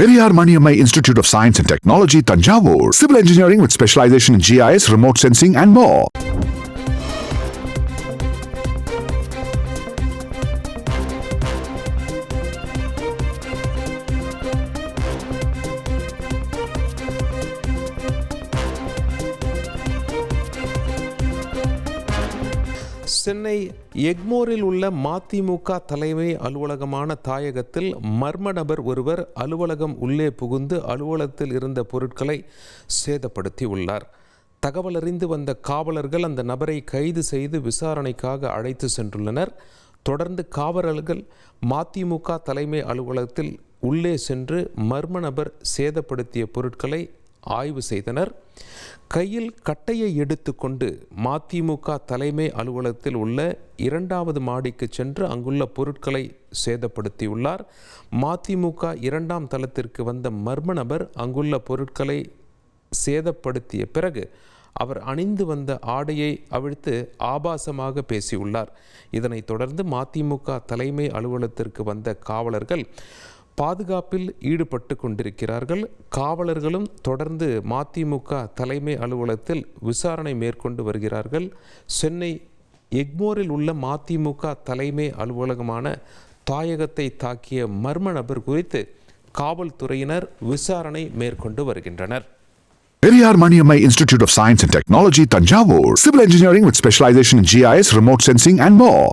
Periyar Maniammai Institute of Science and Technology, Tanjavur. Civil engineering with specialization in GIS, remote sensing and more. Chennai எக்மோரில் உள்ள மதிமுக தலைமை அலுவலகமான தாயகத்தில் மர்ம நபர் ஒருவர் அலுவலகம் உள்ளே புகுந்து அலுவலகத்தில் இருந்த பொருட்களை சேதப்படுத்தி உள்ளார். தகவலறிந்து வந்த காவலர்கள் அந்த நபரை கைது செய்து விசாரணைக்காக அழைத்து சென்றுள்ளனர். தொடர்ந்து காவலர்கள் மதிமுக தலைமை அலுவலகத்தில் உள்ளே சென்று மர்ம நபர் சேதப்படுத்திய பொருட்களை ஆய்வு செய்தனர். கையில் கட்டையை எடுத்துக்கொண்டு மதிமுக தலைமை அலுவலகத்தில் உள்ள 2வது மாடிக்கு சென்று அங்குள்ள பொருட்களை சேதப்படுத்தியுள்ளார். மதிமுக 2ஆம் தளத்திற்கு வந்த மர்ம நபர் அங்குள்ள பொருட்களை சேதப்படுத்திய பிறகு அவர் அணிந்து வந்த ஆடையை அவிழ்த்து ஆபாசமாக பேசியுள்ளார். இதனைத் தொடர்ந்து மதிமுக தலைமை அலுவலகத்திற்கு வந்த காவலர்கள் பாதுகாப்பில் ஈடுபட்டு கொண்டிருக்கிறார்கள். காவலர்களும் தொடர்ந்து மதிமுக தலைமை அலுவலகத்தில் விசாரணை மேற்கொண்டு வருகிறார்கள். சென்னை எக்மோரில் உள்ள மதிமுக தலைமை அலுவலகமான தாயகத்தை தாக்கிய மர்ம நபர் குறித்து காவல்துறையினர் விசாரணை மேற்கொண்டு வருகின்றனர். Periyar Maniammai Institute of Science and Technology, Tanjavur. Civil engineering with specialization in GIS, remote sensing and more.